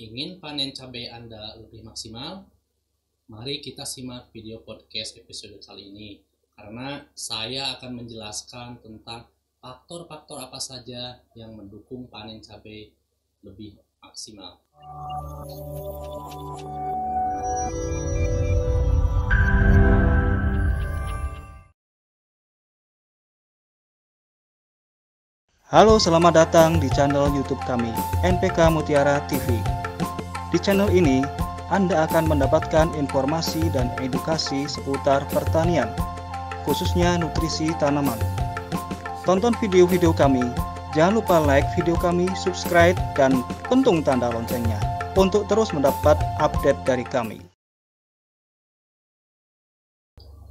Ingin panen cabai Anda lebih maksimal? Mari kita simak video podcast episode kali ini, karena saya akan menjelaskan tentang faktor-faktor apa saja yang mendukung panen cabai lebih maksimal. Halo, selamat datang di channel YouTube kami, NPK Mutiara TV. Di channel ini, Anda akan mendapatkan informasi dan edukasi seputar pertanian, khususnya nutrisi tanaman. Tonton video-video kami, jangan lupa like video kami, subscribe, dan pentung tanda loncengnya untuk terus mendapat update dari kami.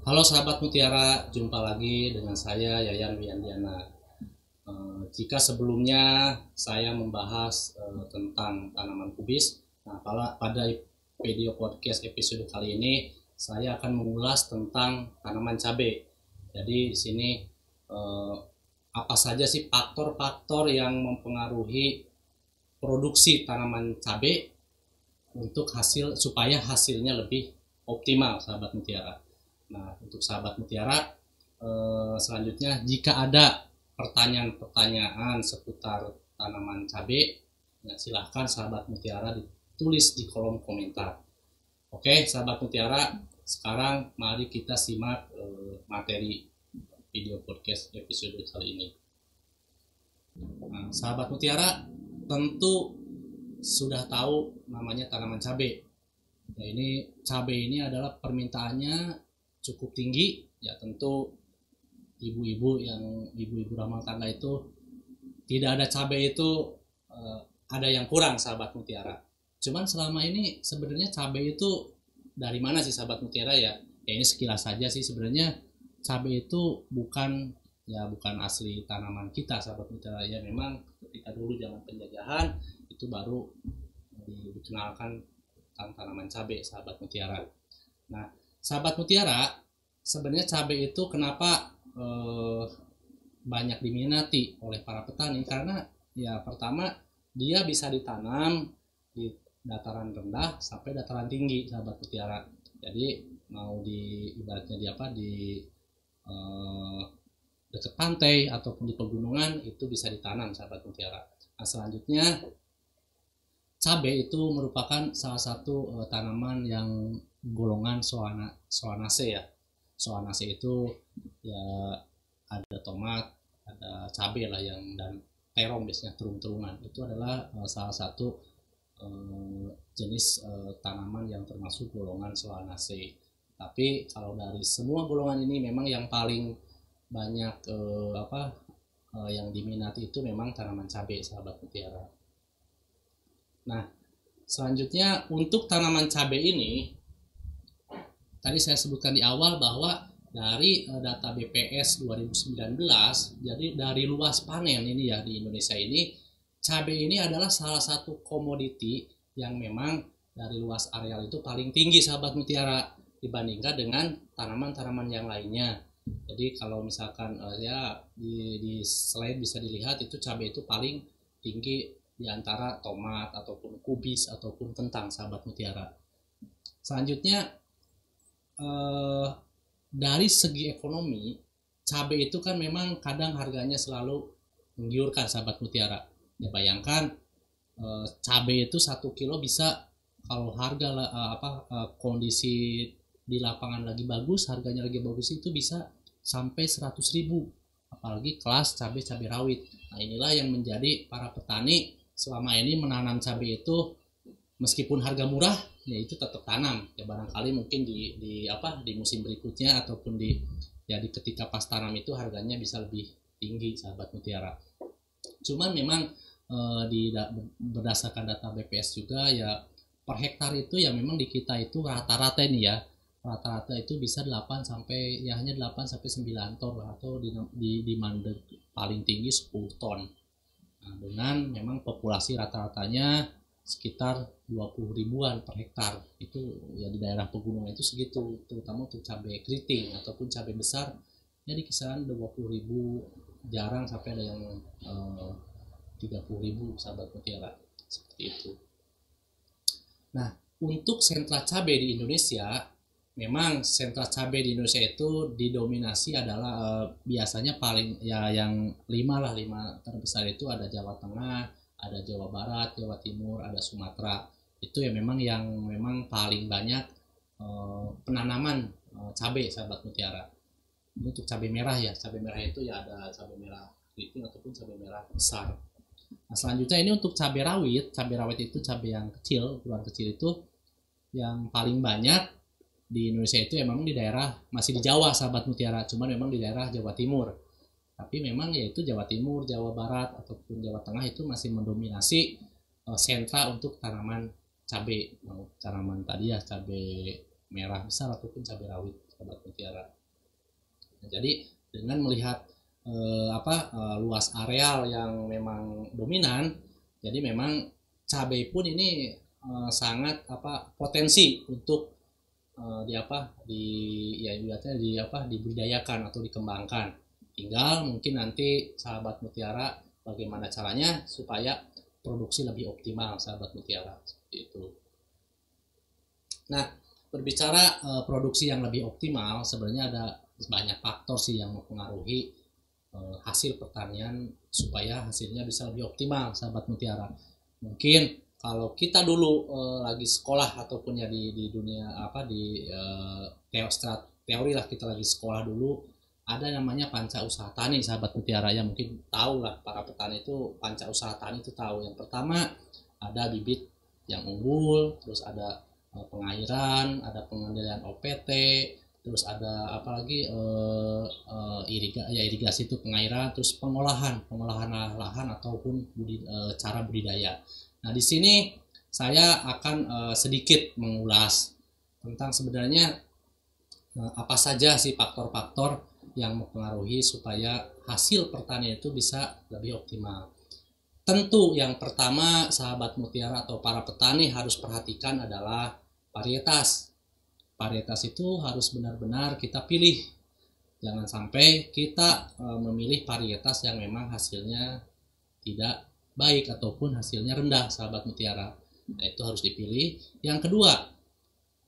Halo sahabat Mutiara, jumpa lagi dengan saya Yayan Wiandiana. Jika sebelumnya saya membahas tentang tanaman kubis, nah pada video podcast episode kali ini saya akan mengulas tentang tanaman cabai. Jadi di sini apa saja sih faktor-faktor yang mempengaruhi produksi tanaman cabai untuk supaya hasilnya lebih optimal, sahabat Mutiara. Nah, untuk sahabat Mutiara, selanjutnya jika ada pertanyaan-pertanyaan seputar tanaman cabai, ya silahkan sahabat Mutiara ditulis di kolom komentar. Oke, sahabat Mutiara, sekarang mari kita simak materi video podcast episode kali ini. Nah, sahabat Mutiara tentu sudah tahu namanya tanaman cabai. Ya, cabai ini adalah permintaannya cukup tinggi, ya tentu ibu-ibu rumah tangga itu tidak ada cabai itu ada yang kurang, sahabat Mutiara. Cuman selama ini sebenarnya cabai itu dari mana sih, sahabat Mutiara ya? Ya ini sekilas saja sih, sebenarnya cabai itu bukan asli tanaman kita, sahabat Mutiara ya. Memang ketika dulu zaman penjajahan itu baru dikenalkan tentang tanaman cabai, sahabat Mutiara. Nah, sahabat Mutiara, sebenarnya cabai itu kenapa banyak diminati oleh para petani? Karena ya pertama dia bisa ditanam di dataran rendah sampai dataran tinggi, sahabat Mutiara. Jadi mau ibaratnya di dekat pantai ataupun di pegunungan itu bisa ditanam, sahabat Mutiara. Nah, selanjutnya cabai itu merupakan salah satu tanaman yang golongan soanaceae ya. Soanaceae itu ya ada tomat, ada cabai lah dan terong, biasanya terung-terungan. Itu adalah salah satu jenis tanaman yang termasuk golongan Solanaceae. Tapi kalau dari semua golongan ini memang yang paling banyak yang diminati itu memang tanaman cabai, sahabat Mutiara. Nah, selanjutnya untuk tanaman cabai ini tadi saya sebutkan di awal bahwa dari data BPS 2019, jadi dari luas panen ini ya di Indonesia ini, cabai ini adalah salah satu komoditi yang memang dari luas areal itu paling tinggi, sahabat Mutiara, dibandingkan dengan tanaman-tanaman yang lainnya. Jadi kalau misalkan ya di slide bisa dilihat itu cabai itu paling tinggi di antara tomat ataupun kubis ataupun kentang, sahabat Mutiara. Selanjutnya dari segi ekonomi, cabai itu kan memang kadang harganya selalu menggiurkan, sahabat Mutiara. Ya bayangkan cabai itu 1 kilo bisa, kalau harga kondisi di lapangan lagi bagus, harganya lagi bagus, itu bisa sampai 100.000, apalagi kelas cabai rawit. Nah, inilah yang menjadi para petani selama ini menanam cabai itu, meskipun harga murah ya itu tetap tanam. Ya barangkali mungkin di musim berikutnya ataupun di ketika pas tanam itu harganya bisa lebih tinggi, sahabat Mutiara. Cuman memang berdasarkan data BPS juga ya, per hektar itu ya memang di kita itu rata-rata ini ya, rata-rata itu bisa 8 sampai ya hanya 8 sampai 9 ton lah, atau di mandeg paling tinggi 10 ton. Nah, dengan memang populasi rata-ratanya sekitar 20 ribuan per hektar. Itu ya di daerah pegunungan itu segitu, terutama untuk cabai keriting ataupun cabai besar ya di kisaran 20.000, jarang sampai ada yang 30.000, sahabat Mutiara, seperti itu. Nah, untuk sentra cabai di Indonesia, memang sentra cabai di Indonesia itu didominasi adalah biasanya paling ya yang lima terbesar itu ada Jawa Tengah, ada Jawa Barat, Jawa Timur, ada Sumatera. Itu ya memang paling banyak penanaman cabai sahabat mutiara. Ini untuk cabai merah ya, cabai merah itu ya ada cabai merah keriting ataupun cabai merah besar. Nah, selanjutnya ini untuk cabai rawit itu cabai yang kecil, ukuran kecil itu yang paling banyak di Indonesia itu memang di daerah masih di Jawa sahabat mutiara, cuman memang di daerah Jawa Timur. Tapi memang yaitu Jawa Timur, Jawa Barat ataupun Jawa Tengah itu masih mendominasi sentra untuk tanaman cabai, tanaman tadi ya cabai merah besar ataupun cabai rawit sahabat mutiara. Nah, jadi dengan melihat luas areal yang memang dominan, jadi memang cabai pun ini sangat potensi untuk dibudidayakan atau dikembangkan. Tinggal mungkin nanti sahabat mutiara bagaimana caranya supaya produksi lebih optimal sahabat mutiara seperti itu. Nah, berbicara produksi yang lebih optimal, sebenarnya ada banyak faktor sih yang mempengaruhi hasil pertanian supaya hasilnya bisa lebih optimal sahabat mutiara. Mungkin kalau kita dulu lagi sekolah ataupun ya di dunia teori lah, kita lagi sekolah dulu ada namanya panca usaha tani sahabat mutiara, ya mungkin tahu lah para petani itu panca usaha tani itu tahu. Yang pertama ada bibit yang unggul, terus ada pengairan, ada pengendalian OPT, terus ada apalagi irigasi itu pengairan, terus pengolahan lahan ataupun cara budidaya. Nah, di sini saya akan sedikit mengulas tentang sebenarnya apa saja sih faktor-faktor yang mempengaruhi supaya hasil pertanian itu bisa lebih optimal. Tentu yang pertama sahabat mutiara atau para petani harus perhatikan adalah varietas. Varietas itu harus benar-benar kita pilih. Jangan sampai kita memilih varietas yang memang hasilnya tidak baik ataupun hasilnya rendah sahabat mutiara. Nah, itu harus dipilih. Yang kedua,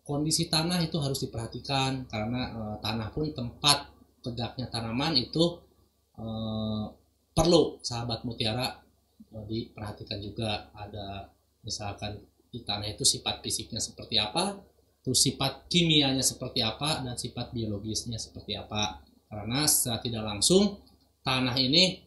kondisi tanah itu harus diperhatikan karena tanah pun tempat tegaknya tanaman itu perlu sahabat mutiara diperhatikan juga. Ada misalkan di tanah itu sifat fisiknya seperti apa, terus sifat kimianya seperti apa, dan sifat biologisnya seperti apa. Karena secara tidak langsung tanah ini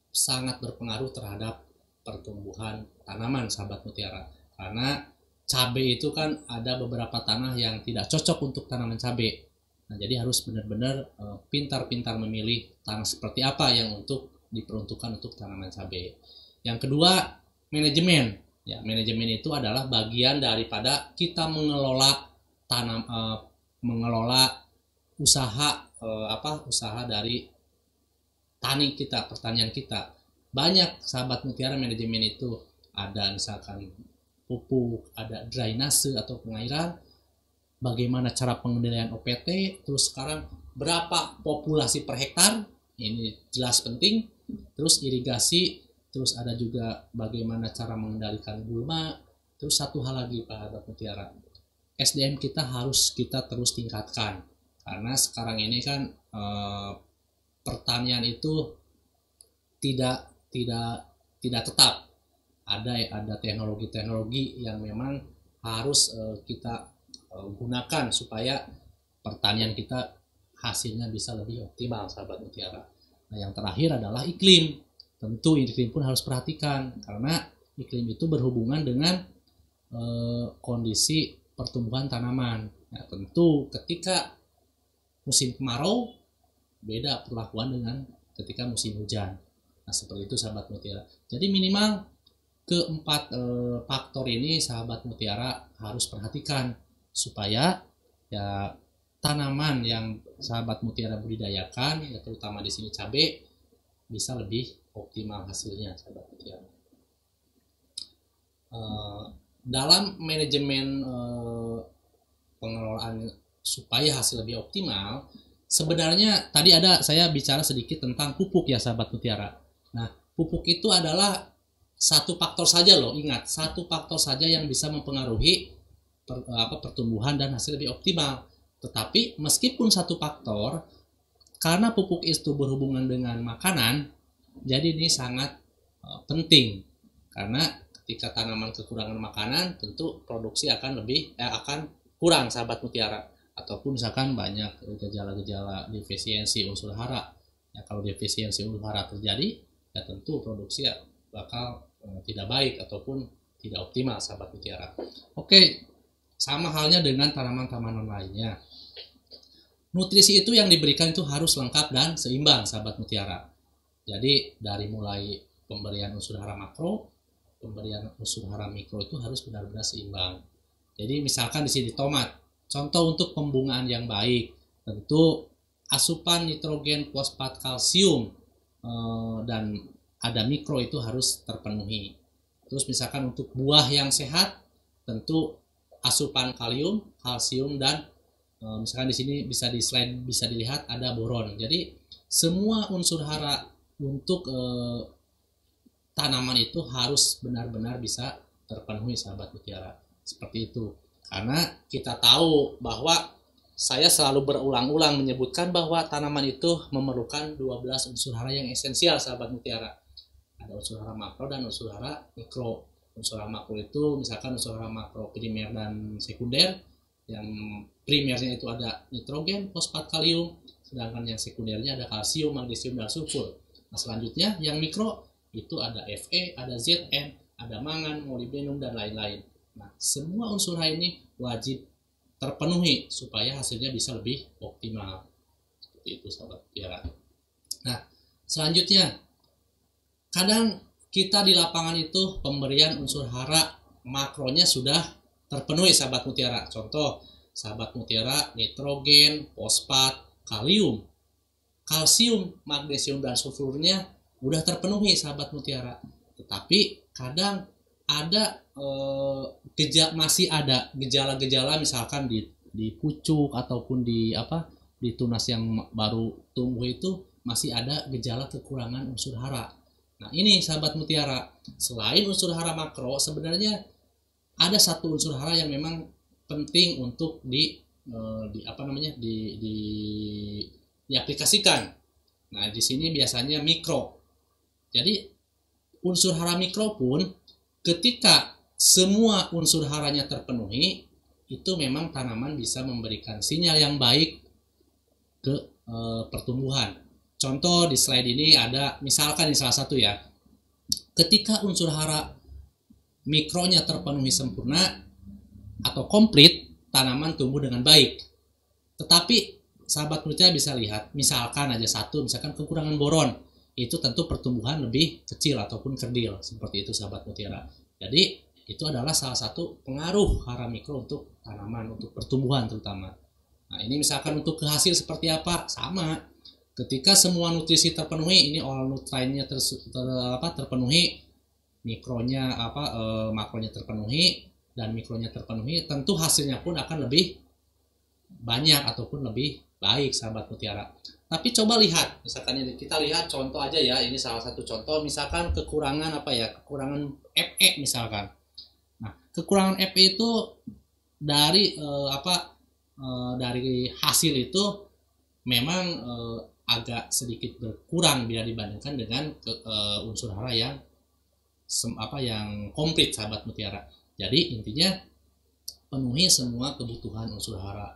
sangat berpengaruh terhadap pertumbuhan tanaman sahabat mutiara. Karena cabai itu kan ada beberapa tanah yang tidak cocok untuk tanaman cabai. Nah, jadi harus benar-benar pintar-pintar memilih tanah seperti apa yang untuk diperuntukkan untuk tanaman cabai. Yang kedua, manajemen. Ya, manajemen itu adalah bagian daripada kita mengelola mengelola usaha usaha dari tani kita, pertanian kita. Banyak sahabat mutiara manajemen itu ada misalkan pupuk, ada drainase atau pengairan, bagaimana cara pengendalian OPT, terus sekarang berapa populasi per hektar, ini jelas penting, terus irigasi, terus ada juga bagaimana cara mengendalikan gulma. Terus satu hal lagi Pak mutiara, SDM kita harus kita terus tingkatkan karena sekarang ini kan pertanian itu tidak tetap. Ada teknologi-teknologi yang memang harus kita gunakan supaya pertanian kita hasilnya bisa lebih optimal sahabat mutiara. Nah, yang terakhir adalah iklim. Tentu iklim pun harus perhatikan karena iklim itu berhubungan dengan kondisi pertumbuhan tanaman. Nah, tentu ketika musim kemarau beda perlakuan dengan ketika musim hujan. Nah, seperti itu sahabat mutiara. Jadi minimal keempat faktor ini sahabat mutiara harus perhatikan supaya ya tanaman yang sahabat mutiara budidayakan, ya terutama di sini cabai, bisa lebih optimal hasilnya sahabat mutiara. Dalam manajemen pengelolaan supaya hasil lebih optimal, sebenarnya tadi saya bicara sedikit tentang pupuk ya sahabat mutiara. Nah, pupuk itu adalah satu faktor saja loh, ingat, satu faktor saja yang bisa mempengaruhi pertumbuhan dan hasil lebih optimal. Tetapi meskipun satu faktor, karena pupuk itu berhubungan dengan makanan, jadi ini sangat penting. Karena ketika tanaman kekurangan makanan, tentu produksi akan akan kurang, sahabat mutiara. Ataupun misalkan banyak gejala-gejala defisiensi unsur hara. Ya, kalau defisiensi unsur hara terjadi, ya tentu produksi bakal tidak baik ataupun tidak optimal, sahabat mutiara. Oke, sama halnya dengan tanaman-tanaman lainnya. Nutrisi itu yang diberikan itu harus lengkap dan seimbang, sahabat mutiara. Jadi dari mulai pemberian unsur hara makro, pemberian unsur hara mikro itu harus benar-benar seimbang. Jadi misalkan di sini tomat, contoh untuk pembungaan yang baik, tentu asupan nitrogen, fosfat, kalsium, dan ada mikro itu harus terpenuhi. Terus misalkan untuk buah yang sehat, tentu asupan kalium, kalsium, dan misalkan di sini bisa di slide bisa dilihat ada boron. Jadi semua unsur hara untuk tanaman itu harus benar-benar bisa terpenuhi, sahabat mutiara. Seperti itu. Karena kita tahu bahwa saya selalu berulang-ulang menyebutkan bahwa tanaman itu memerlukan 12 unsur hara yang esensial, sahabat mutiara. Ada unsur hara makro dan unsur hara mikro. Unsur hara makro itu misalkan unsur hara makro primer dan sekunder. Yang primernya itu ada nitrogen, fosfat, kalium, sedangkan yang sekundernya ada kalsium, magnesium, dan sulfur. Nah, selanjutnya yang mikro itu ada Fe, ada Zn, ada mangan, molibdenum, dan lain-lain. Nah, semua unsur hara ini wajib terpenuhi supaya hasilnya bisa lebih optimal. Seperti itu, sahabat mutiara. Nah, selanjutnya, kadang kita di lapangan itu pemberian unsur hara makronya sudah terpenuhi, sahabat mutiara. Contoh, sahabat mutiara, nitrogen, fosfat, kalium, kalsium, magnesium, dan sulfurnya udah terpenuhi, sahabat mutiara. Tetapi kadang ada masih ada gejala-gejala, misalkan di pucuk ataupun di tunas yang baru tumbuh itu masih ada gejala kekurangan unsur hara. Nah, ini sahabat mutiara, selain unsur hara makro, sebenarnya ada satu unsur hara yang memang penting untuk diaplikasikan. Nah, di sini biasanya mikro. Jadi unsur hara mikro pun ketika semua unsur haranya terpenuhi, itu memang tanaman bisa memberikan sinyal yang baik ke pertumbuhan. Contoh di slide ini ada, misalkan ini salah satu ya, ketika unsur hara mikronya terpenuhi sempurna atau komplit, tanaman tumbuh dengan baik. Tetapi sahabat mutiara bisa lihat, misalkan aja satu, misalkan kekurangan boron, itu tentu pertumbuhan lebih kecil ataupun kerdil. Seperti itu, sahabat mutiara. Jadi itu adalah salah satu pengaruh hara mikro untuk tanaman, untuk pertumbuhan terutama. Nah, ini misalkan untuk hasil seperti apa? Sama. Ketika semua nutrisi terpenuhi, ini all nutriennya terpenuhi, mikronya makronya terpenuhi dan mikronya terpenuhi, tentu hasilnya pun akan lebih banyak ataupun lebih baik, sahabat mutiara. Tapi coba lihat, misalkan ini kita lihat contoh aja ya, ini salah satu contoh, misalkan kekurangan kekurangan Fe misalkan. Nah, kekurangan Fe itu dari dari hasil itu memang agak sedikit berkurang bila dibandingkan dengan unsur hara yang komplit, sahabat mutiara. Jadi intinya penuhi semua kebutuhan unsur hara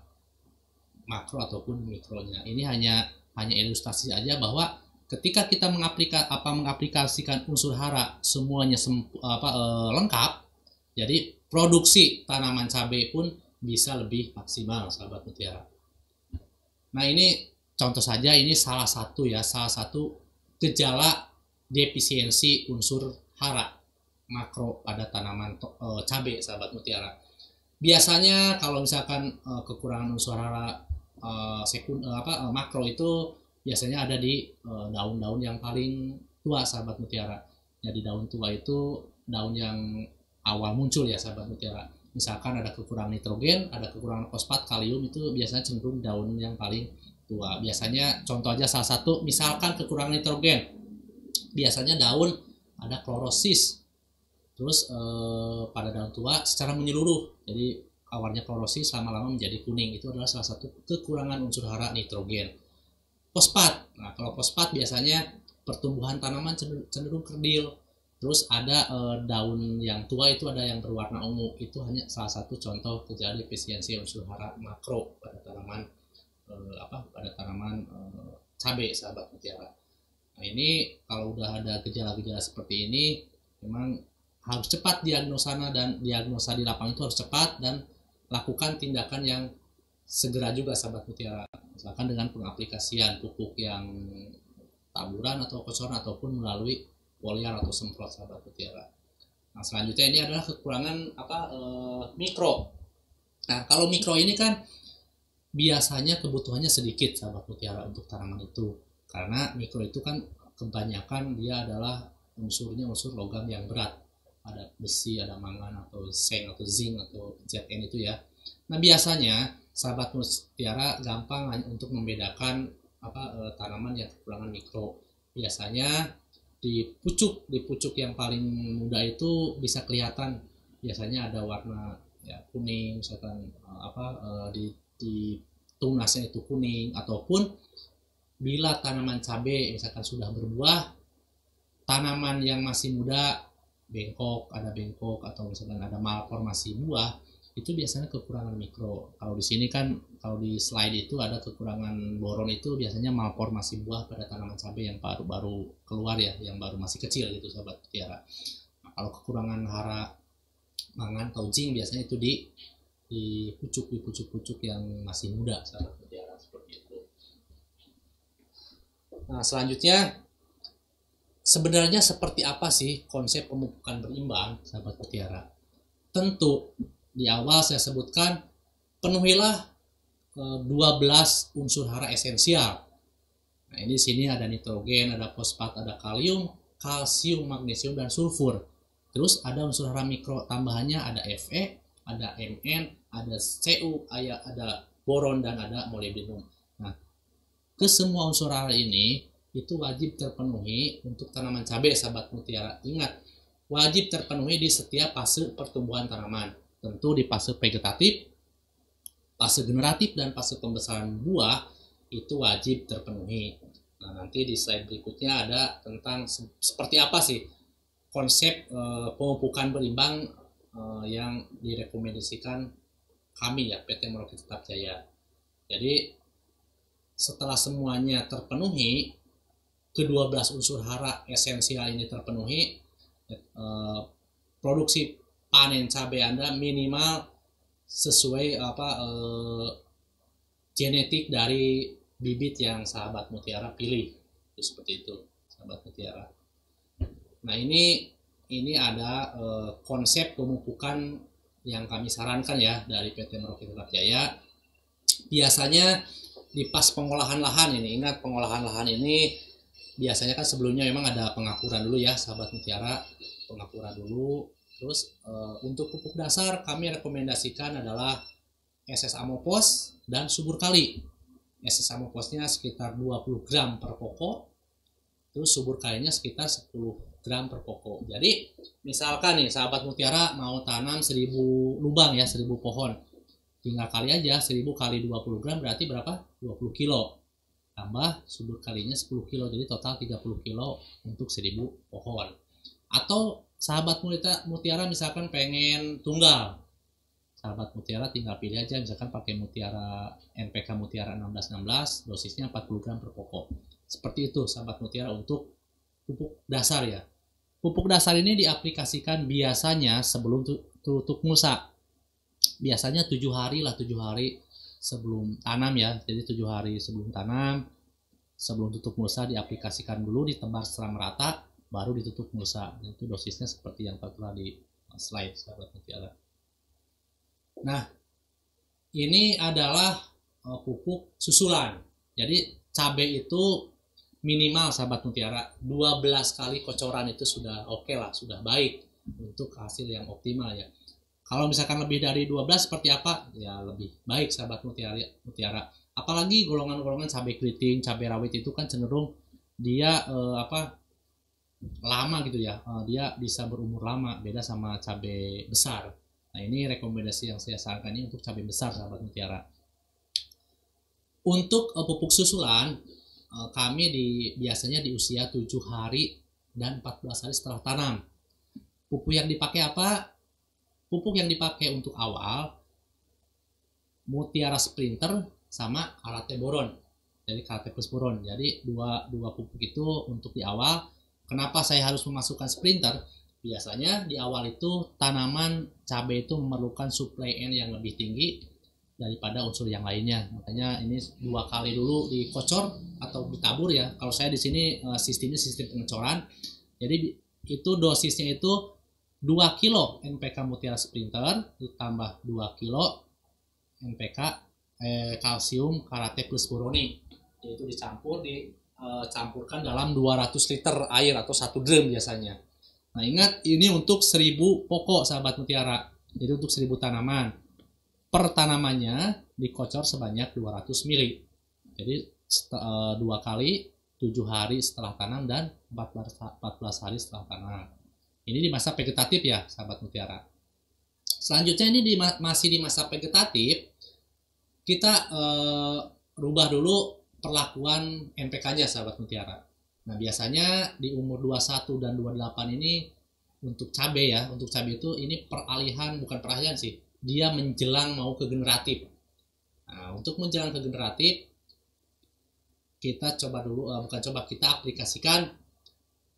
makro ataupun mikronya. Ini hanya ilustrasi aja bahwa ketika kita mengaplikasikan unsur hara semuanya lengkap, jadi produksi tanaman cabai pun bisa lebih maksimal, sahabat mutiara. Nah, ini contoh saja, ini salah satu gejala defisiensi unsur hara makro pada tanaman cabai, sahabat mutiara. Biasanya kalau misalkan kekurangan unsur hara makro itu biasanya ada di daun-daun yang paling tua, sahabat mutiara. Jadi daun tua itu daun yang awal muncul ya, sahabat mutiara. Misalkan ada kekurangan nitrogen, ada kekurangan fosfat, kalium, itu biasanya cenderung daun yang paling tua. Biasanya contoh aja salah satu, misalkan kekurangan nitrogen, biasanya daun ada klorosis Terus pada daun tua secara menyeluruh, jadi awarnya korosi lama-lama menjadi kuning. Itu adalah salah satu kekurangan unsur hara nitrogen. Fosfat. Nah, kalau fosfat biasanya pertumbuhan tanaman cenderung kerdil. Terus ada daun yang tua itu ada yang berwarna ungu. Itu hanya salah satu contoh gejala defisiensi unsur hara makro pada tanaman cabai, sahabat mutiara. Nah, ini kalau udah ada gejala-gejala seperti ini, memang harus cepat diagnosa di lapangan itu harus cepat, dan lakukan tindakan yang segera juga, sahabat mutiara. Misalkan dengan pengaplikasian pupuk yang taburan atau kocoran ataupun melalui foliar atau semprot, sahabat mutiara. Nah, selanjutnya ini adalah kekurangan mikro. Nah, kalau mikro ini kan biasanya kebutuhannya sedikit, sahabat mutiara, untuk tanaman itu, karena mikro itu kan kebanyakan dia adalah unsurnya unsur logam yang berat, ada besi, ada mangan atau seng atau zinc atau Zn itu ya. Nah, biasanya sahabat mutiara gampang untuk membedakan tanaman yang kekurangan mikro. Biasanya di pucuk yang paling muda itu bisa kelihatan, biasanya ada warna ya kuning, misalkan di tunasnya itu kuning, ataupun bila tanaman cabai misalkan sudah berbuah, tanaman yang masih muda ada bengkok atau misalkan ada malformasi buah, itu biasanya kekurangan mikro. Kalau di sini kan, kalau di slide itu ada kekurangan boron, itu biasanya malformasi buah pada tanaman cabai yang baru keluar ya, yang baru masih kecil gitu, sahabat mutiara. Nah, kalau kekurangan hara mangan atau zinc biasanya itu di pucuk yang masih muda, sahabat mutiara, seperti itu. Nah, selanjutnya sebenarnya seperti apa sih konsep pemupukan berimbang, sahabat mutiara? Tentu di awal saya sebutkan, penuhilah 12 unsur hara esensial. Nah, ini sini ada nitrogen, ada fosfat, ada kalium, kalsium, magnesium, dan sulfur. Terus ada unsur hara mikro tambahannya, ada Fe, ada Mn, ada Cu, ada boron, dan ada molybdenum. Nah, kesemua unsur hara ini itu wajib terpenuhi untuk tanaman cabai, sahabat mutiara. Ingat, wajib terpenuhi di setiap fase pertumbuhan tanaman. Tentu di fase vegetatif, fase generatif, dan fase pembesaran buah itu wajib terpenuhi. Nah, nanti di slide berikutnya ada tentang seperti apa sih konsep pemupukan berimbang yang direkomendasikan kami ya, PT Merauke Tetap Jaya. Jadi setelah semuanya terpenuhi, ke-12 unsur hara esensial ini terpenuhi, produksi panen cabai Anda minimal sesuai genetik dari bibit yang sahabat mutiara pilih. Itu seperti itu, sahabat mutiara. Nah, ini ada konsep pemupukan yang kami sarankan ya dari PT Merauke Tetap Jaya. Biasanya di pas pengolahan lahan ini, ingat pengolahan lahan ini biasanya kan sebelumnya memang ada pengapuran dulu ya, sahabat mutiara, pengapuran dulu. Terus untuk pupuk dasar kami rekomendasikan adalah SS Amopos dan subur kali. SS Amoposnya sekitar 20 gram per pokok, terus subur kalinya sekitar 10 gram per pokok. Jadi misalkan nih sahabat mutiara mau tanam 1000 lubang ya, 1000 pohon, tinggal kali aja 1000 kali 20 gram berarti berapa? 20 kilo. Tambah subur kalinya 10 kilo, jadi total 30 kilo untuk 1000 pohon. Atau sahabat mutiara misalkan pengen tunggal, sahabat mutiara tinggal pilih aja, misalkan pakai mutiara NPK mutiara 1616, dosisnya 40 gram per pokok. Seperti itu sahabat mutiara untuk pupuk dasar ya. Pupuk dasar ini diaplikasikan biasanya sebelum tutup mulsa. Biasanya 7 hari sebelum tanam ya. Jadi 7 hari sebelum tanam, sebelum tutup mulsa diaplikasikan dulu, ditebar secara merata, baru ditutup mulsa. Itu dosisnya seperti yang telah di slide, sahabat mutiara. Nah, ini adalah pupuk susulan. Jadi cabai itu minimal sahabat mutiara 12 kali kocoran itu sudah oke lah, sudah baik untuk hasil yang optimal ya. Kalau misalkan lebih dari 12 seperti apa? Ya lebih baik sahabat mutiara. Apalagi golongan-golongan cabai keriting, cabai rawit itu kan cenderung dia lama gitu ya, dia bisa berumur lama, beda sama cabai besar. Nah ini rekomendasi yang saya sarankan ini untuk cabai besar sahabat mutiara. Untuk pupuk susulan, kami biasanya di usia 7 hari dan 14 hari setelah tanam. Pupuk yang dipakai apa? Pupuk yang dipakai untuk awal Mutiara Sprinter sama Karate Boron. Jadi Karate plus Boron. Jadi dua pupuk itu untuk di awal. Kenapa saya harus memasukkan Sprinter? Biasanya di awal itu tanaman cabai itu memerlukan suplai N yang lebih tinggi daripada unsur yang lainnya. Makanya ini 2 kali dulu dikocor atau ditabur ya. Kalau saya di sini sistemnya sistem pengecoran. Jadi itu dosisnya itu 2 kilo NPK Mutiara Sprinter ditambah 2 kilo NPK kalsium Karate plus Boroni. Itu dicampurkan dalam 200 liter air atau 1 drum biasanya. Nah ingat ini untuk 1000 pokok sahabat mutiara. Jadi untuk 1000 tanaman. Per tanamannya dikocor sebanyak 200 ml. Jadi 2 kali 7 hari setelah tanam dan 14 hari setelah tanam. Ini di masa vegetatif ya sahabat mutiara. Selanjutnya ini masih di masa vegetatif, kita rubah dulu perlakuan NPK-nya sahabat mutiara. Nah biasanya di umur 21 dan 28 ini untuk cabai ya, untuk cabai itu ini bukan peralihan sih, dia menjelang mau ke generatif. Nah untuk menjelang ke generatif, kita kita aplikasikan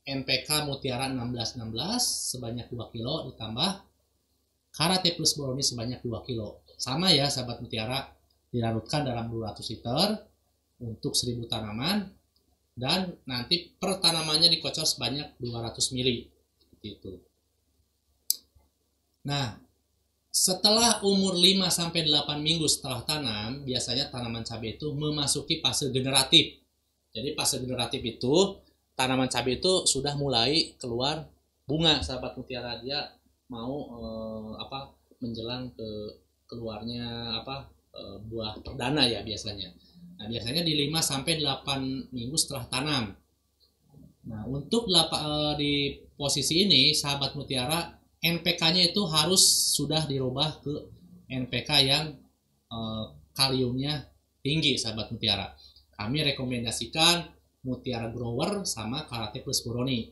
NPK Mutiara 1616 sebanyak 2 kilo ditambah Karate plus Boroni sebanyak 2 kilo. Sama ya sahabat mutiara, dilarutkan dalam 200 liter untuk 1000 tanaman dan nanti per tanamannya dikocor sebanyak 200 ml seperti itu. Nah, setelah umur 5 sampai 8 minggu setelah tanam, biasanya tanaman cabai itu memasuki fase generatif. Jadi fase generatif itu tanaman cabai itu sudah mulai keluar bunga sahabat mutiara, dia mau menjelang ke keluarnya buah perdana ya biasanya. Nah, biasanya di 5 sampai 8 minggu setelah tanam. Nah, untuk di posisi ini sahabat mutiara NPK-nya itu harus sudah dirubah ke NPK yang kaliumnya tinggi sahabat mutiara. Kami rekomendasikan Mutiara Grower sama Karate plus Boroni.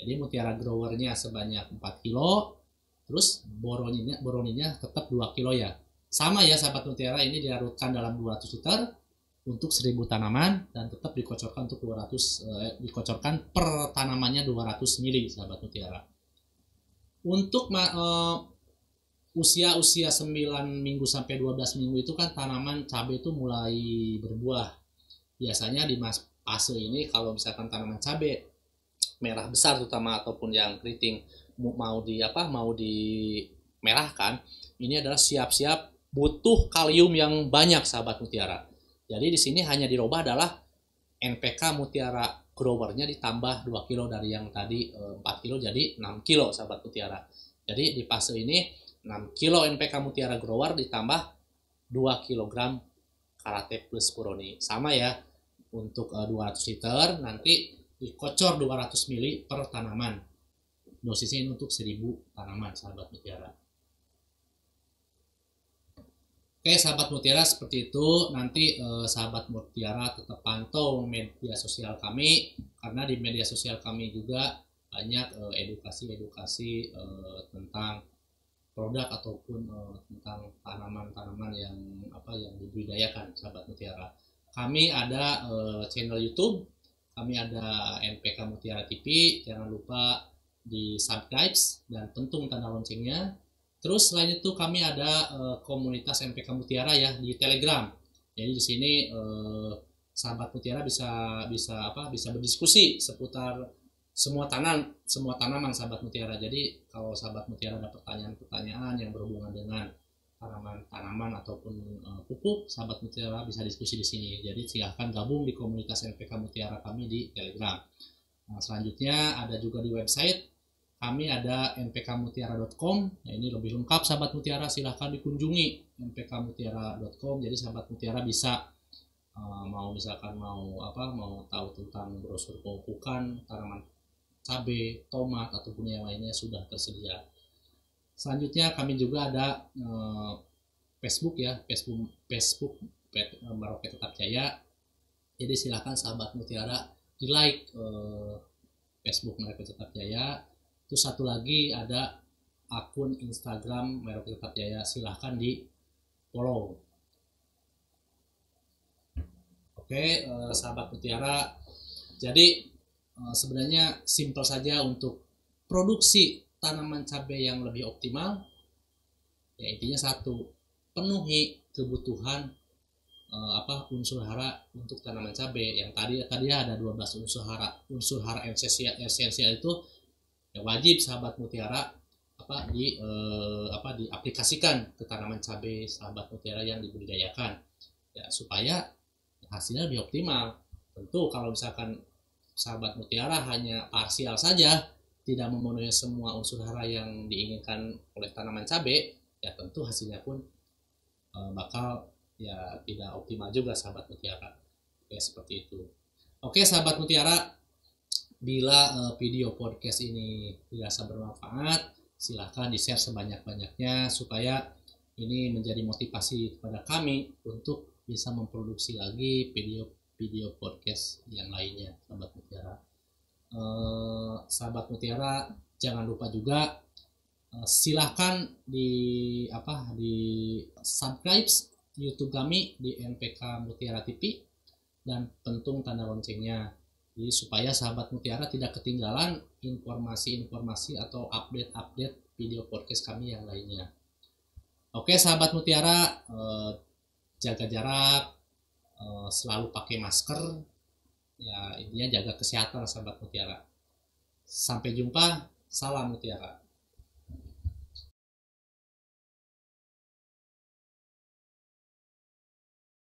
Jadi Mutiara Growernya sebanyak 4 kilo, terus boroninya tetap 2 kilo ya. Sama ya sahabat mutiara, ini dilarutkan dalam 200 liter untuk 1000 tanaman dan tetap dikocorkan untuk dikocorkan per tanamannya 200 ml sahabat mutiara. Untuk usia 9 minggu sampai 12 minggu itu kan tanaman cabai itu mulai berbuah. Biasanya di fase ini kalau misalkan tanaman cabai merah besar terutama ataupun yang keriting mau dimerahkan, ini adalah siap-siap butuh kalium yang banyak sahabat mutiara. Jadi di sini hanya dirubah adalah NPK Mutiara Growernya ditambah 2 kilo dari yang tadi 4 kilo jadi 6 kilo sahabat mutiara. Jadi di fase ini 6 kilo NPK Mutiara Grower ditambah 2 kg Karate plus Boroni. Sama ya, untuk 200 liter nanti dikocor 200 ml per tanaman. Dosisnya ini untuk 1000 tanaman sahabat mutiara. Oke sahabat mutiara, seperti itu. Nanti sahabat mutiara tetap pantau media sosial kami, karena di media sosial kami juga banyak edukasi tentang produk ataupun tentang tanaman-tanaman yang dibudidayakan sahabat mutiara. Kami ada channel YouTube, kami ada NPK Mutiara TV, jangan lupa di subscribe dan pentung tanda loncengnya. Terus selain itu kami ada komunitas NPK Mutiara ya di Telegram. Jadi di sini sahabat mutiara bisa berdiskusi seputar semua tanaman sahabat mutiara. Jadi kalau sahabat mutiara ada pertanyaan-pertanyaan yang berhubungan dengan tanaman ataupun pupuk, sahabat mutiara bisa diskusi di sini. Jadi silahkan gabung di komunitas NPK Mutiara kami di Telegram. Nah, selanjutnya ada juga di website kami ada npkmutiara.com. Nah, ini lebih lengkap sahabat mutiara, silahkan dikunjungi npkmutiara.com. Jadi sahabat mutiara bisa mau tahu tentang brosur pemupukan cabai, tomat ataupun yang lainnya sudah tersedia. Selanjutnya kami juga ada Facebook ya, Facebook Merauke Tetap Jaya. Jadi silakan sahabat Mutiara di like Facebook Merauke Tetap Jaya. Terus satu lagi ada akun Instagram Merauke Tetap Jaya, silahkan di follow. Oke, sahabat Mutiara, jadi sebenarnya simpel saja untuk produksi tanaman cabai yang lebih optimal. Ya intinya satu, penuhi kebutuhan unsur hara untuk tanaman cabai. Yang tadi ada 12 unsur hara esensial itu ya wajib sahabat Mutiara diaplikasikan ke tanaman cabai sahabat Mutiara yang dibudidayakan ya, supaya hasilnya lebih optimal. Tentu kalau misalkan sahabat Mutiara hanya parsial saja, tidak memenuhi semua unsur hara yang diinginkan oleh tanaman cabai, ya tentu hasilnya pun bakal ya tidak optimal juga sahabat Mutiara. Oke, seperti itu. Oke sahabat Mutiara, bila video podcast ini dirasa bermanfaat, silahkan di-share sebanyak-banyaknya supaya ini menjadi motivasi kepada kami untuk bisa memproduksi lagi video podcast yang lainnya sahabat Mutiara. Sahabat Mutiara, jangan lupa juga silahkan di subscribe YouTube kami di NPK Mutiara TV dan pentung tanda loncengnya, jadi supaya sahabat Mutiara tidak ketinggalan informasi-informasi atau update video podcast kami yang lainnya. Oke sahabat Mutiara, jaga jarak, selalu pakai masker, ya intinya jaga kesehatan sahabat Mutiara. Sampai jumpa, salam Mutiara.